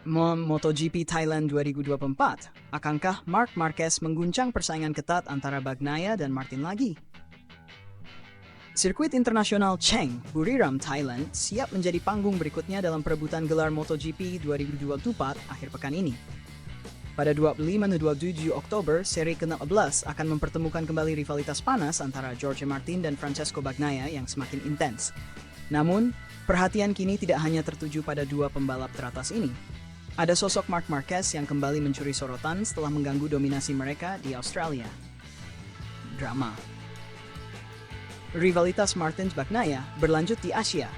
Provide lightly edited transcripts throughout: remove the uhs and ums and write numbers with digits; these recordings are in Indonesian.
MotoGP Thailand 2024, akankah Marc Marquez mengguncang persaingan ketat antara Bagnaia dan Martin lagi? Sirkuit internasional Cheng, Buriram, Thailand siap menjadi panggung berikutnya dalam perebutan gelar MotoGP 2024 akhir pekan ini. Pada 25-27 Oktober, seri ke-16 akan mempertemukan kembali rivalitas panas antara Jorge Martin dan Francesco Bagnaia yang semakin intens. Namun, perhatian kini tidak hanya tertuju pada dua pembalap teratas ini. Ada sosok Marc Marquez yang kembali mencuri sorotan setelah mengganggu dominasi mereka di Australia. Drama. Rivalitas Martin-Bagnaia berlanjut di Asia.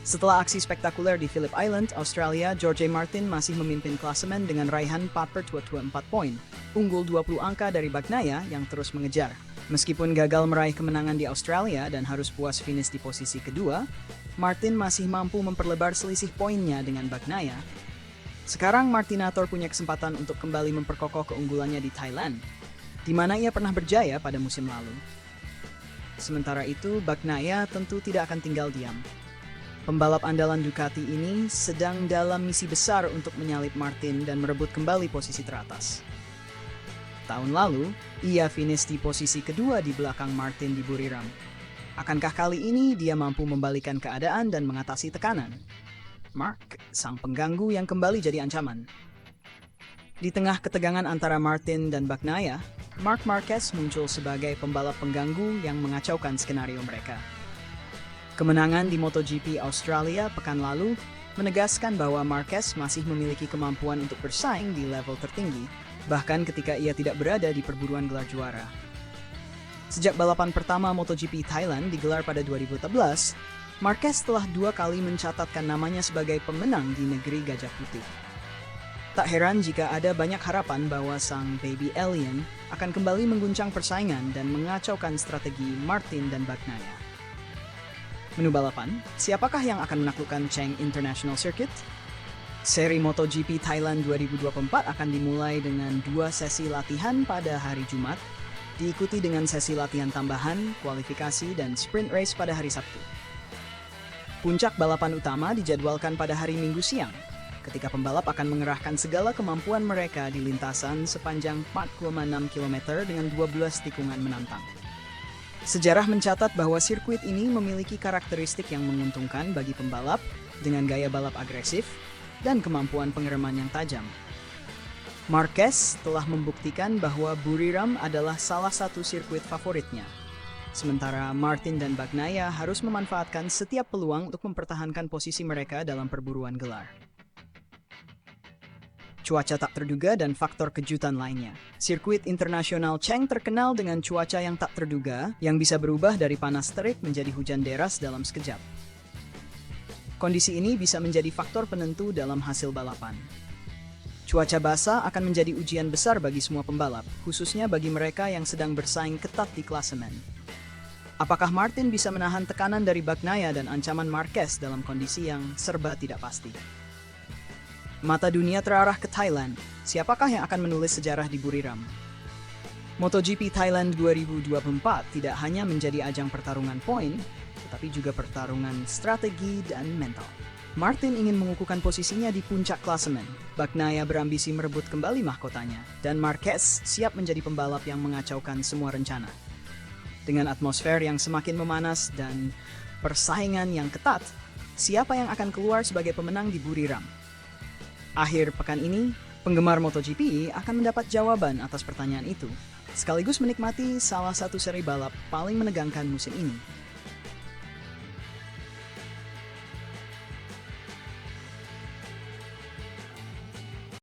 Setelah aksi spektakuler di Phillip Island, Australia, Jorge Martin masih memimpin klasemen dengan raihan 4/24 poin, unggul 20 angka dari Bagnaia yang terus mengejar. Meskipun gagal meraih kemenangan di Australia dan harus puas finish di posisi kedua, Martin masih mampu memperlebar selisih poinnya dengan Bagnaia. Sekarang Martinator punya kesempatan untuk kembali memperkokoh keunggulannya di Thailand, di mana ia pernah berjaya pada musim lalu. Sementara itu, Bagnaia tentu tidak akan tinggal diam. Pembalap andalan Ducati ini sedang dalam misi besar untuk menyalip Martin dan merebut kembali posisi teratas. Tahun lalu, ia finish di posisi kedua di belakang Martin di Buriram. Akankah kali ini dia mampu membalikan keadaan dan mengatasi tekanan? Marc, sang pengganggu yang kembali jadi ancaman. Di tengah ketegangan antara Martin dan Bagnaia, Marc Marquez muncul sebagai pembalap pengganggu yang mengacaukan skenario mereka. Kemenangan di MotoGP Australia pekan lalu menegaskan bahwa Marquez masih memiliki kemampuan untuk bersaing di level tertinggi, bahkan ketika ia tidak berada di perburuan gelar juara. Sejak balapan pertama MotoGP Thailand digelar pada 2014, Marquez telah 2 kali mencatatkan namanya sebagai pemenang di negeri Gajah Putih. Tak heran jika ada banyak harapan bahwa sang baby alien akan kembali mengguncang persaingan dan mengacaukan strategi Martin dan Bagnaia. Menu balapan, siapakah yang akan menaklukkan Cheng International Circuit? Seri MotoGP Thailand 2024 akan dimulai dengan 2 sesi latihan pada hari Jumat, diikuti dengan sesi latihan tambahan, kualifikasi, dan sprint race pada hari Sabtu. Puncak balapan utama dijadwalkan pada hari Minggu siang, ketika pembalap akan mengerahkan segala kemampuan mereka di lintasan sepanjang 4,6 km dengan 12 tikungan menantang. Sejarah mencatat bahwa sirkuit ini memiliki karakteristik yang menguntungkan bagi pembalap dengan gaya balap agresif dan kemampuan pengereman yang tajam. Marquez telah membuktikan bahwa Buriram adalah salah satu sirkuit favoritnya, sementara Martin dan Bagnaia harus memanfaatkan setiap peluang untuk mempertahankan posisi mereka dalam perburuan gelar. Cuaca tak terduga dan faktor kejutan lainnya. Sirkuit internasional Cheng terkenal dengan cuaca yang tak terduga yang bisa berubah dari panas terik menjadi hujan deras dalam sekejap. Kondisi ini bisa menjadi faktor penentu dalam hasil balapan. Cuaca basah akan menjadi ujian besar bagi semua pembalap, khususnya bagi mereka yang sedang bersaing ketat di klasemen. Apakah Martin bisa menahan tekanan dari Bagnaia dan ancaman Marquez dalam kondisi yang serba tidak pasti? Mata dunia terarah ke Thailand. Siapakah yang akan menulis sejarah di Buriram? MotoGP Thailand 2024 tidak hanya menjadi ajang pertarungan poin, tetapi juga pertarungan strategi dan mental. Martin ingin mengukuhkan posisinya di puncak klasemen. Bagnaia berambisi merebut kembali mahkotanya, dan Marquez siap menjadi pembalap yang mengacaukan semua rencana. Dengan atmosfer yang semakin memanas dan persaingan yang ketat, siapa yang akan keluar sebagai pemenang di Buriram? Akhir pekan ini, penggemar MotoGP akan mendapat jawaban atas pertanyaan itu, sekaligus menikmati salah satu seri balap paling menegangkan musim ini.